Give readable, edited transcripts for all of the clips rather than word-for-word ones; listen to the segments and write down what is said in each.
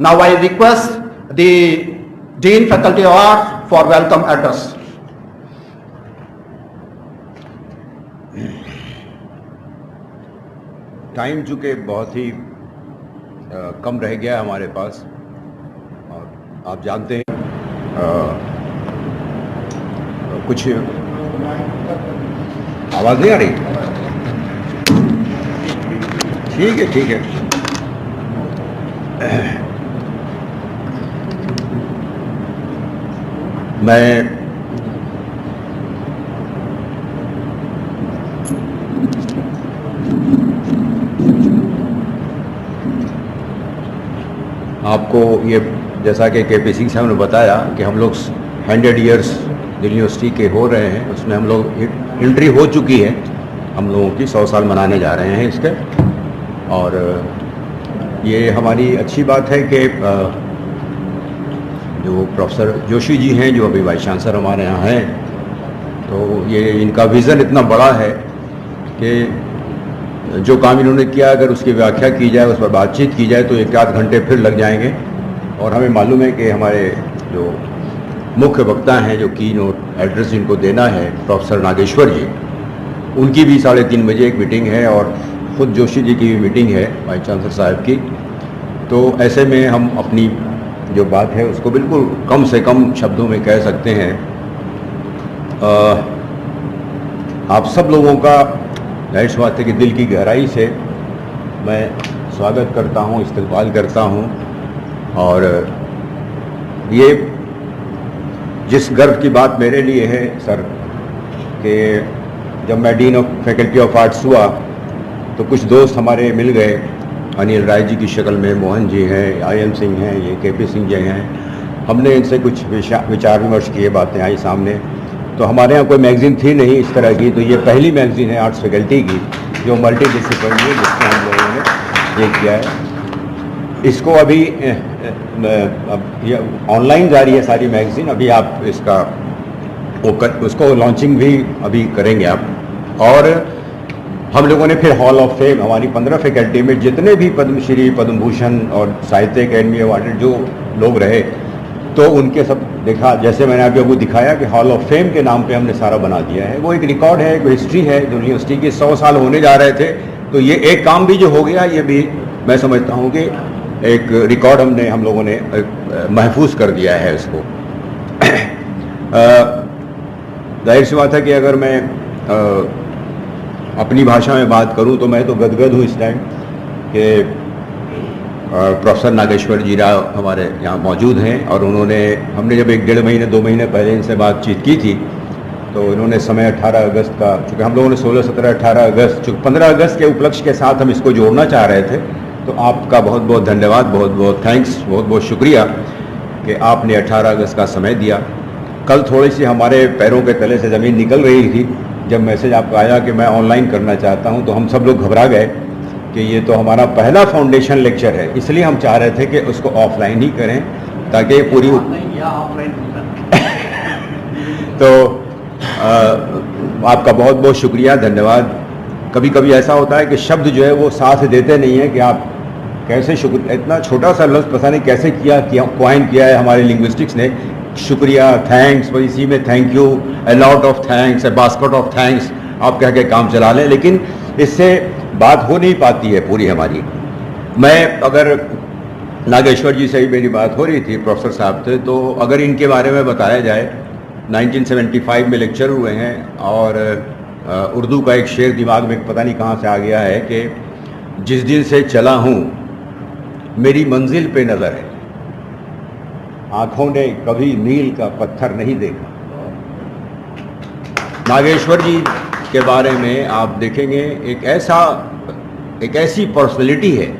Now I request the Dean Faculty of Arts for welcome address. Time चूँकि बहुत ही कम रह गया है हमारे पास, और आप जानते हैं कुछ आवाज़ नहीं आ रही। ठीक है। मैं आपको ये, जैसा कि KP सिंह साहब ने बताया कि हम लोग 100 ईयर्स दिल्ली यूनिवर्सिटी के हो रहे हैं, उसमें हम लोग एंट्री हो चुकी है, हम लोगों की 100 साल मनाने जा रहे हैं इसके। और ये हमारी अच्छी बात है कि जो प्रोफेसर जोशी जी हैं, जो अभी वाइस चांसलर हमारे यहाँ हैं, तो ये इनका विज़न इतना बड़ा है कि जो काम इन्होंने किया, अगर उसकी व्याख्या की जाए, उस पर बातचीत की जाए, तो 1-8 घंटे फिर लग जाएंगे। और हमें मालूम है कि हमारे जो मुख्य वक्ता हैं, जो की नोट एड्रेस इनको देना है, प्रोफेसर नागेश्वर जी, उनकी भी 3:30 बजे एक मीटिंग है, और ख़ुद जोशी जी की भी मीटिंग है, वाइस चांसलर साहब की। तो ऐसे में हम अपनी जो बात है उसको बिल्कुल कम से कम शब्दों में कह सकते हैं। आप सब लोगों का जाहिर सी बात है कि दिल की गहराई से मैं स्वागत करता हूँ, इस्तकबाल करता हूँ। और ये जिस गर्व की बात मेरे लिए है सर, कि जब मैं dean of faculty of arts हुआ तो कुछ दोस्त हमारे मिल गए, अनिल राय जी की शक्ल में, मोहन जी हैं, IM सिंह हैं, ये KP सिंह जी हैं। हमने इनसे कुछ विचार विमर्श किए, बातें आई सामने। तो हमारे यहाँ कोई मैगज़ीन थी नहीं इस तरह की, तो ये पहली मैगज़ीन है आर्ट्स फैकल्टी की जो मल्टी डिसिप्लिनरी है, जिसमें हम लोगों ने ये किया है। इसको अभी ये ऑनलाइन जारी है सारी मैगज़ीन, अभी आप इसका उसको लॉन्चिंग भी अभी करेंगे आप। और हम लोगों ने फिर हॉल ऑफ फेम, हमारी 15 फैकल्टी में जितने भी पद्मश्री, पद्म भूषण और साहित्य अकेडमी अवार्ड जो लोग रहे, तो उनके सब देखा, जैसे मैंने अभी आपको दिखाया कि हॉल ऑफ फेम के नाम पे हमने सारा बना दिया है। वो एक रिकॉर्ड है, एक हिस्ट्री है। जो यूनिवर्सिटी के 100 साल होने जा रहे थे, तो ये एक काम भी जो हो गया, ये भी मैं समझता हूँ कि एक रिकॉर्ड हम लोगों ने महफूज कर दिया है इसको। जाहिर सी बात है कि अगर मैं अपनी भाषा में बात करूं तो मैं तो गदगद हूं इस टाइम कि प्रोफेसर नागेश्वर जी राव हमारे यहाँ मौजूद हैं। और हमने जब 1-1.5 महीने 2 महीने पहले इनसे बातचीत की थी, तो इन्होंने समय 18 अगस्त का, चूँकि हम लोगों ने 16, 17, 18 अगस्त, चूँकि 15 अगस्त के उपलक्ष्य के साथ हम इसको जोड़ना चाह रहे थे। तो आपका बहुत बहुत धन्यवाद, बहुत बहुत थैंक्स, बहुत बहुत शुक्रिया कि आपने 18 अगस्त का समय दिया। कल थोड़ी सी हमारे पैरों के तले से ज़मीन निकल रही थी जब मैसेज आपको आया कि मैं ऑनलाइन करना चाहता हूं, तो हम सब लोग घबरा गए कि ये तो हमारा पहला फाउंडेशन लेक्चर है, इसलिए हम चाह रहे थे कि उसको ऑफलाइन ही करें ताकि पूरी तो आपका बहुत बहुत शुक्रिया, धन्यवाद। कभी कभी ऐसा होता है कि शब्द जो है वो साथ देते नहीं है कि आप कैसे शुक्र, इतना छोटा सा लफ्ज़ पता नहीं कैसे क्वाइन किया है हमारे लिंग्विस्टिक्स ने, शुक्रिया, थैंक्स, बस इसी में thank you, a lot of thanks, a basket of thanks आप कह के काम चला लें, लेकिन इससे बात हो नहीं पाती है पूरी हमारी। मैं अगर नागेश्वर जी से ही मेरी बात हो रही थी, प्रोफेसर साहब थे, तो अगर इनके बारे में बताया जाए, 1975 में लेक्चर हुए हैं, और उर्दू का एक शेर दिमाग में पता नहीं कहाँ से आ गया है कि जिस दिन से चला हूँ मेरी मंजिल पे नज़र है, आंखों ने कभी मील का पत्थर नहीं देखा। नागेश्वर जी के बारे में आप देखेंगे एक ऐसी पर्सनैलिटी है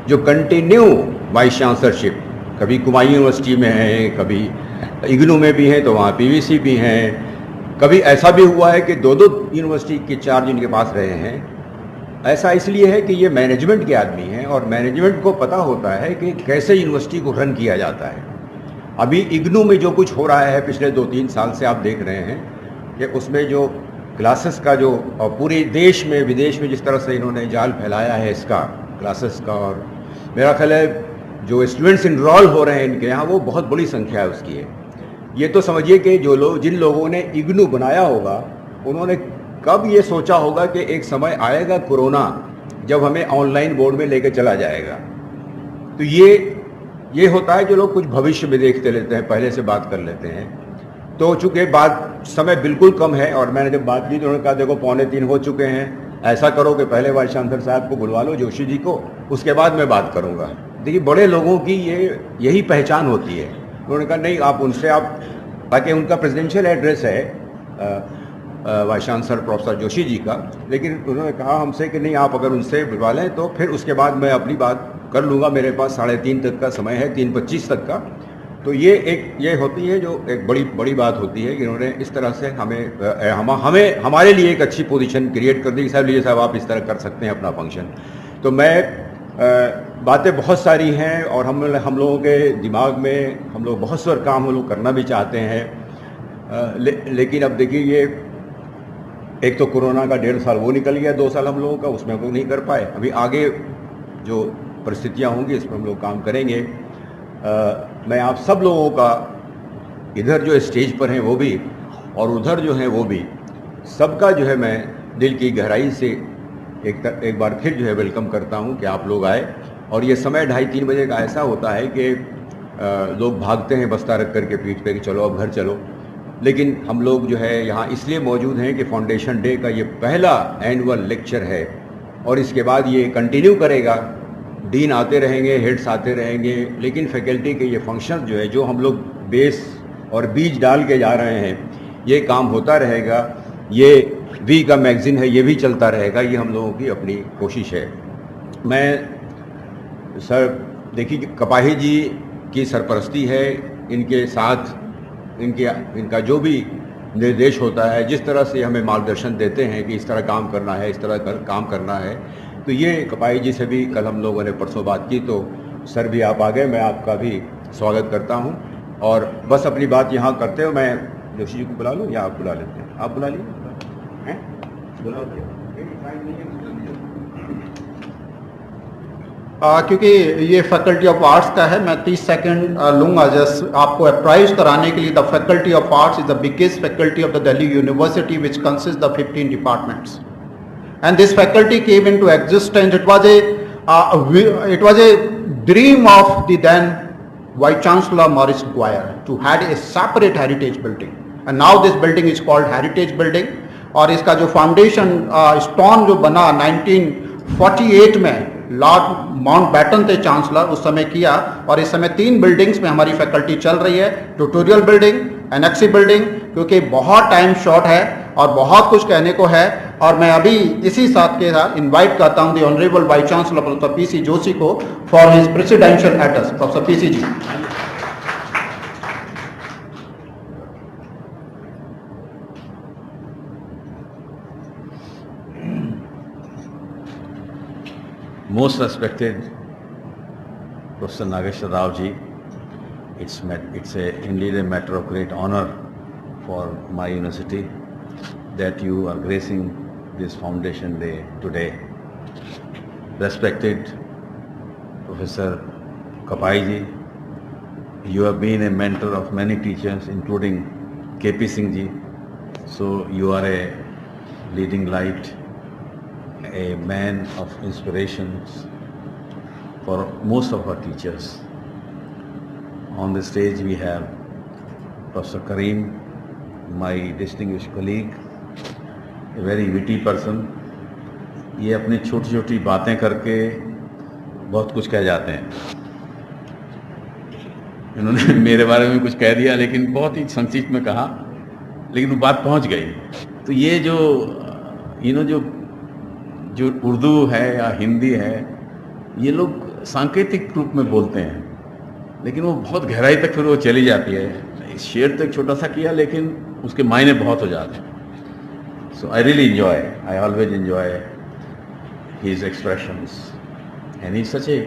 जो कंटिन्यू वाइस चांसलरशिप, कभी कुमायूं यूनिवर्सिटी में है, कभी इग्नू में भी हैं, तो वहाँ PVC भी हैं, कभी ऐसा भी हुआ है कि 2-2 यूनिवर्सिटी के चार्ज इनके पास रहे हैं। ऐसा इसलिए है कि ये मैनेजमेंट के आदमी हैं और मैनेजमेंट को पता होता है कि कैसे यूनिवर्सिटी को रन किया जाता है। अभी इग्नू में जो कुछ हो रहा है पिछले 2-3 साल से आप देख रहे हैं कि उसमें जो क्लासेस का जो, और पूरे देश में विदेश में जिस तरह से इन्होंने जाल फैलाया है इसका क्लासेस का, और मेरा ख्याल है जो स्टूडेंट्स इनरोल हो रहे हैं इनके यहाँ, वो बहुत बड़ी संख्या है उसकी है। ये तो समझिए कि जिन लोगों ने इग्नू बनाया होगा, उन्होंने कब ये सोचा होगा कि एक समय आएगा कोरोना जब हमें ऑनलाइन बोर्ड में लेके चला जाएगा। तो ये होता है जो लोग कुछ भविष्य में देखते लेते हैं, पहले से बात कर लेते हैं। तो चूंकि समय बिल्कुल कम है, और मैंने जब बात की तो उन्होंने कहा देखो 2:45 हो चुके हैं, ऐसा करो कि पहले वाइस चांसलर साहब को बुलवा लो, जोशी जी को, उसके बाद मैं बात करूंगा। देखिए बड़े लोगों की यही पहचान होती है। उन्होंने कहा नहीं, आप उनसे ताकि उनका प्रेसिडेंशियल एड्रेस है vice chancellor professor Joshi ji का, लेकिन उन्होंने कहा हमसे कि नहीं, आप अगर उनसे बुलवा लें तो फिर उसके बाद मैं अपनी बात कर लूँगा। मेरे पास 3:30 तक का समय है, 3:25 तक का। तो ये होती है जो एक बड़ी बात होती है कि इन्होंने इस तरह से हमें हमारे लिए एक अच्छी पोजीशन क्रिएट कर दी कि साहब लीजिए साहब आप इस तरह कर सकते हैं अपना फंक्शन। तो बातें बहुत सारी हैं और हम लोगों के दिमाग में हम लोग बहुत सारे काम हम लोग करना भी चाहते हैं, लेकिन अब देखिए ये एक तो कोरोना का 1.5 साल वो निकल गया, 2 साल हम लोगों का उसमें हम लोग नहीं कर पाए। अभी आगे जो परिस्थितियां होंगी इस पर हम लोग काम करेंगे। मैं आप सब लोगों का, इधर जो स्टेज पर हैं वो भी और उधर जो हैं वो भी, सबका जो है मैं दिल की गहराई से एक बार फिर जो है वेलकम करता हूं कि आप लोग आए। और ये समय 2:30-3 बजे का ऐसा होता है कि लोग भागते हैं बस्ता रख करके पीठ पे कि चलो अब घर चलो, लेकिन हम लोग जो है यहाँ इसलिए मौजूद हैं कि फाउंडेशन डे का ये पहला एनुअल लेक्चर है और इसके बाद ये कंटिन्यू करेगा। डीन आते रहेंगे, हेड्स आते रहेंगे, लेकिन फैकल्टी के ये फंक्शन जो है, जो हम लोग बेस और बीज डाल के जा रहे हैं, ये काम होता रहेगा। ये वी का मैगज़ीन है, ये भी चलता रहेगा। ये हम लोगों की अपनी कोशिश है। मैं सर देखिए कपाही जी की सरपरस्ती है, इनके साथ इनका जो भी निर्देश होता है, जिस तरह से हमें मार्गदर्शन देते हैं कि इस तरह काम करना है, इस तरह काम करना है, तो ये कपाही जी से भी कल हम लोगों ने परसों बात की, तो सर भी आप आ गए, मैं आपका भी स्वागत करता हूं। और बस अपनी बात यहाँ करते हो, मैं जोशी जी को बुला लूँ या आप बुला लेते हैं? आप बुला लीजिए, हैं बुला लीजिए। क्योंकि ये फैकल्टी ऑफ आर्ट्स का है, मैं 30 सेकंड लूंगा जस्ट आपको अप्राइज कराने के लिए। The faculty of arts is the biggest faculty of the Delhi university which consist the 15 departments, and this faculty came into existence. It was a dream of the then Vice Chancellor Maurice Guire to had a separate heritage building, and now this building is called Heritage Building. और इसका जो foundation stone जो बना 1948 में Lord Mountbatten थे chancellor, उस समय किया। और इस समय 3 बिल्डिंग्स में हमारी फैकल्टी चल रही है, ट्यूटोरियल बिल्डिंग, एनेक्सी बिल्डिंग, क्योंकि बहुत टाइम शॉर्ट है और बहुत कुछ कहने को है। और मैं अभी इसी साथ के साथ इनवाइट करता हूं the honourable vice chancellor professor PC Joshi को for his presidential address. Professor PC ji. Most respected Professor Nageshwar Rao ji, it's indeed a matter of great honor for my university that you are gracing this foundation day today. Respected Professor Kapai ji, you have been a mentor of many teachers including KP Singh ji, so you are a leading light, a man of inspirations for most of our teachers. On the stage we have Professor Karim, my distinguished colleague, a very witty person. ये अपनी छोटी छोटी बातें करके बहुत कुछ कह जाते हैं। इन्होंने मेरे बारे में कुछ कह दिया, लेकिन बहुत ही संक्षिप्त में कहा, लेकिन वो बात पहुंच गई। तो ये जो उर्दू है या हिंदी है, ये लोग सांकेतिक रूप में बोलते हैं, लेकिन वो बहुत गहराई तक फिर वो चली जाती है। शेर तो एक छोटा सा किया, लेकिन उसके मायने बहुत हो जाते हैं। So I really enjoy, I always enjoy his expressions, and he is such a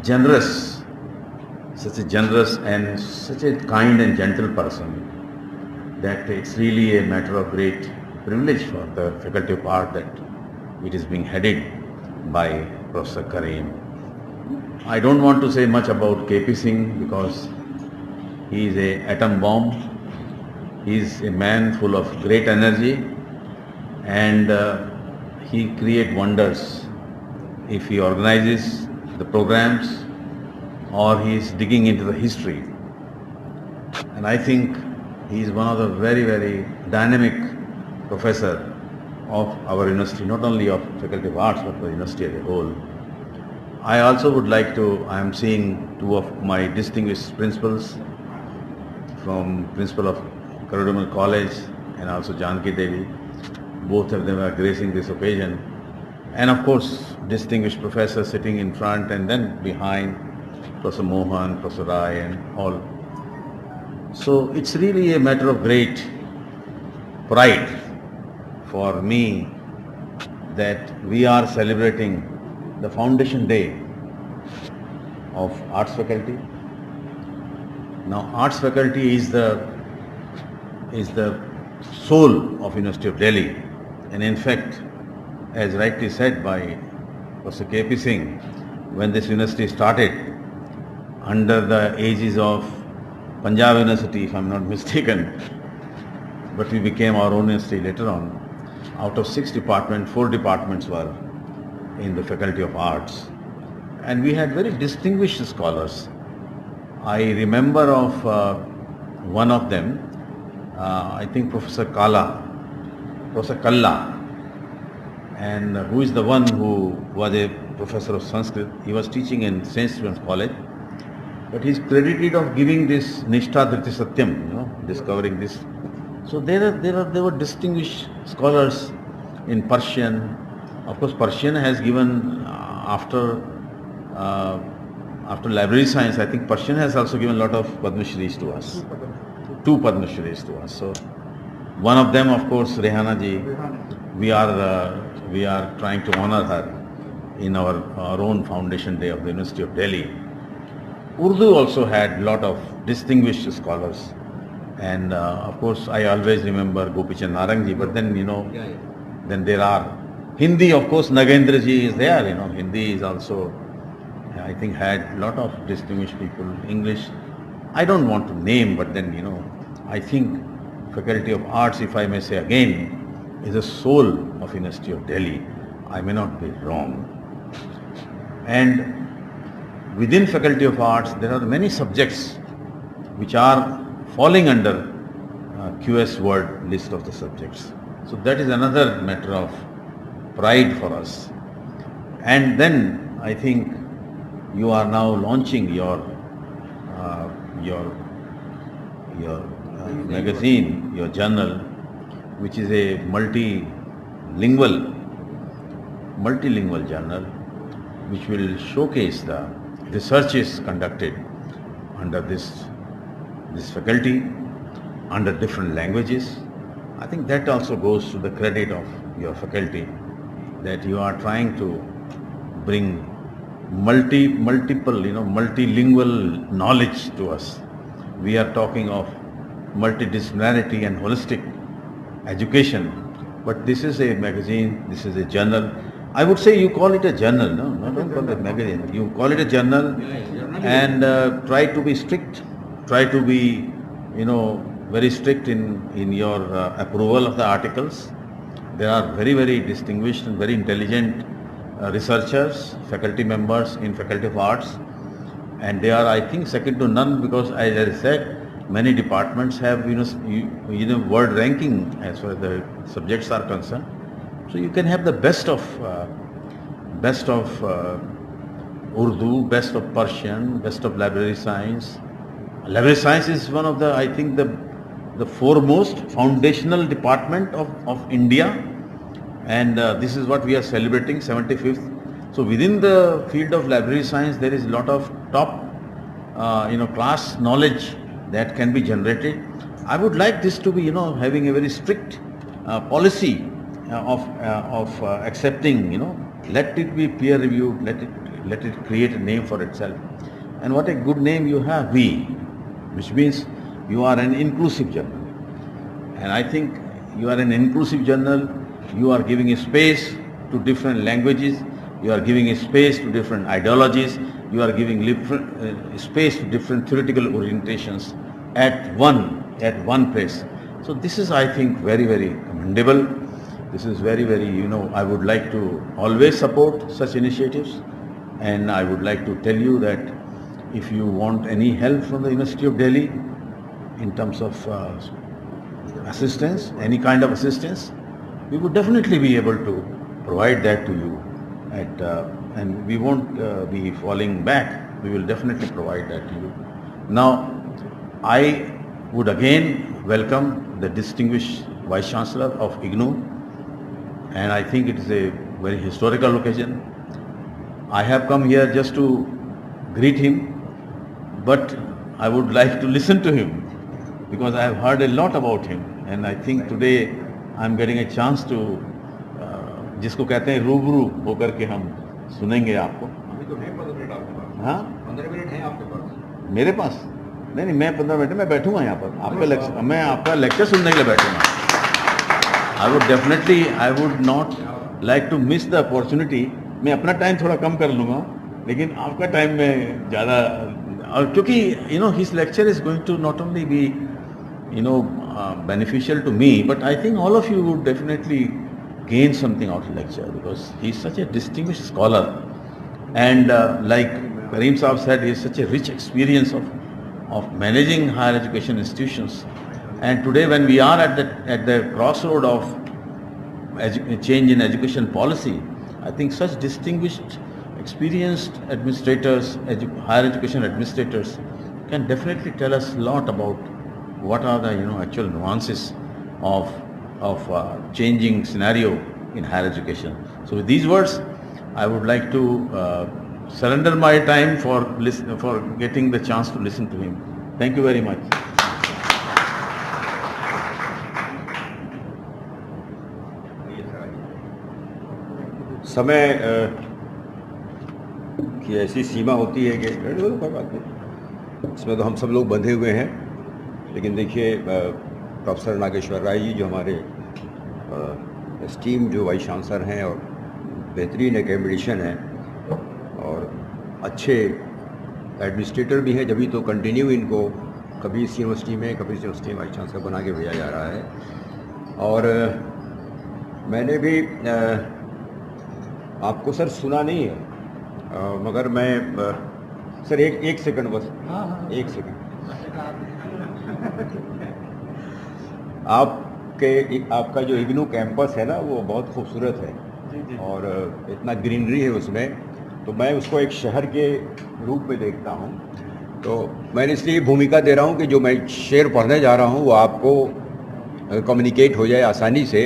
generous and such a kind and gentle person that it's really a matter of great privilege for the Faculty of Art that it is being headed by Professor Karim. I don't want to say much about KP Singh because he is a atom bomb. He is a man full of great energy, and he creates wonders if he organizes the programs or he is digging into the history. And I think he is one of the very, very dynamic professor of our university, not only of Faculty of Arts but the university as a whole. I also would like to, I am seeing two of my distinguished principals, from principal of Karudumal College and also Janaki Devi. Both of them are gracing this occasion. And of course, distinguished professors sitting in front and then behind, Professor Mohan, Professor Rai and all. So it's really a matter of great pride for me that we are celebrating the foundation day of arts faculty. Now, arts faculty is the soul of University of Delhi, and in fact, as rightly said by Professor KP Singh, when this university started under the aegis of Punjab University, if I am not mistaken, but we became our own university later on. Out of 6 departments, 4 departments were in the Faculty of Arts, and we had very distinguished scholars. I remember of one of them, I think Professor Kalla, and who is the one who was a professor of Sanskrit. He was teaching in St. Stephen's College, but he is credited of giving this Nishtha Dhriti Satyam, discovering this. So there were distinguished scholars in Persian. Of course, Persian has given after library science, I think Persian has also given a lot of Padma Shris to us. 2 Padma Shris to us. So one of them, of course, Rehana ji. We are trying to honor her in our own foundation day of the University of Delhi. Urdu also had a lot of distinguished scholars, and of course I always remember Gopichand Narang ji, but then then there are Hindi, of course Nagendra ji is there, Hindi is also, I think, had a lot of distinguished people. English, I don't want to name, but then I think Faculty of Arts, if I may say again, is the soul of University of Delhi. I may not be wrong. And within Faculty of Arts, there are many subjects which are falling under QS World list of the subjects. So that is another matter of pride for us. And then I think you are now launching your magazine, your journal, which is a multilingual journal, which will showcase the researches conducted under this faculty, under different languages. I think that also goes to the credit of your faculty, that you are trying to bring multilingual knowledge to us. We are talking of multidisciplinarity and holistic education, but this is a magazine, this is a journal. I would say you call it a journal, don't call it a magazine. You call it a journal, and try to be strict, try to be, very strict in your approval of the articles. There are very, very distinguished and very intelligent researchers, faculty members in Faculty of Arts, and they are, I think, second to none, because as I said, many departments have world ranking as far as the subjects are concerned. So you can have the best of Urdu, best of Persian, best of library science. Library science is one of the, I think, the foremost foundational department of India, and this is what we are celebrating, 75th. So within the field of library science, there is a lot of top class knowledge that can be generated. I would like this to be having a very strict policy of accepting, let it be peer reviewed, let it create a name for itself. And what a good name you have, which means you are an inclusive journal. And I think you are an inclusive journal. You are giving a space to different languages. you are giving a space to different ideologies, you are giving space to different theoretical orientations at one place. So this is, I think, very, very commendable. This is very, very, I would like to always support such initiatives, and I would like to tell you that if you want any help from the University of Delhi in terms of assistance, any kind of assistance, we would definitely be able to provide that to you and we won't be falling back. We will definitely provide that to you. Now, I would again welcome the distinguished Vice Chancellor of IGNOU, and I think it is a very historical occasion. I have come here just to greet him, but I would like to listen to him because I have heard a lot about him, and I think today I am getting a chance to जिसको कहते हैं रूबरू होकर के हम सुनेंगे आपको। हाँ, 15 मिनट हैं आपके पास? मेरे पास नहीं, मैं 15 मिनट में बैठूंगा यहाँ पर आपका लेक्चर, मैं आपका लेक्चर सुनने के लिए बैठूंगा। I would not like to miss the opportunity. मैं अपना टाइम थोड़ा कम कर लूँगा, लेकिन आपका टाइम में ज़्यादा, और क्योंकि his lecture is going to not only be beneficial to me, but I think all of you would definitely gain something out of the lecture because he is such a distinguished scholar, and like Karim Saab said, he has such a rich experience of managing higher education institutions. And today when we are at the crossroad of change in education policy, I think such distinguished, experienced administrators, higher education administrators can definitely tell us a lot about what are the actual nuances of changing scenario in higher education. So with these words, I would like to surrender my time for getting the chance to listen to him. Thank you very much. समय की ऐसी सीमा होती है कि कोई बात नहीं, इसमें तो हम सब लोग बंधे हुए हैं। लेकिन देखिए, प्रोफेसर नागेश्वर राय जी जो हमारे एस्टीम जो वाइस चांसलर हैं और बेहतरीन एकेडमिशियन हैं और अच्छे एडमिनिस्ट्रेटर भी हैं, जब भी तो कंटिन्यू इनको कभी इस यूनिवर्सिटी में कभी इस यूनिवर्सिटी में वाइस चांसलर बना के भेजा जा रहा है। और मैंने भी आपको सर सुना नहीं है, मगर मैं सर एक सेकंड बस, एक सेकंड। आपका जो इग्नू कैंपस है ना, वो बहुत खूबसूरत है और इतना ग्रीनरी है उसमें, तो मैं उसको एक शहर के रूप में देखता हूँ। तो मैंने इसलिए भूमिका दे रहा हूँ कि जो मैं शेर पढ़ने जा रहा हूँ वो आपको कम्युनिकेट हो जाए आसानी से,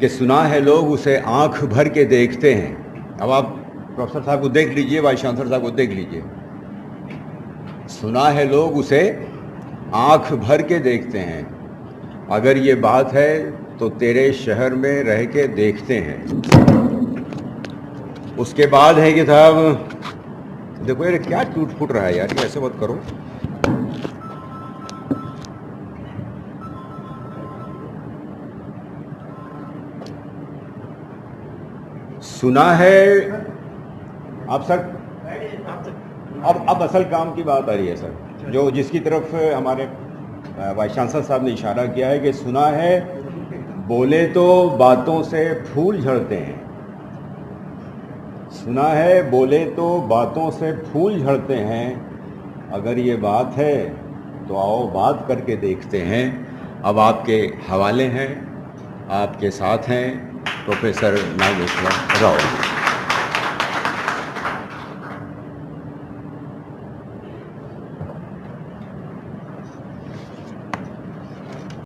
कि सुना है लोग उसे आंख भर के देखते हैं। अब आप प्रोफेसर साहब को देख लीजिए, वाइस चांसलर साहब को देख लीजिए। सुना है लोग उसे आंख भर के देखते हैं, अगर ये बात है तो तेरे शहर में रह के देखते हैं। उसके बाद है कि साहब देखो यार क्या टूट फूट रहा है यार, ये ऐसे मत करो। सुना है आप सर, अब असल काम की बात आ रही है सर, जो जिसकी तरफ हमारे वाइस चांसलर साहब ने इशारा किया है कि सुना है बोले तो बातों से फूल झड़ते हैं। सुना है बोले तो बातों से फूल झड़ते हैं, अगर ये बात है तो आओ बात करके देखते हैं। अब आपके हवाले हैं, आपके साथ हैं प्रोफेसर नागेश्वर राव।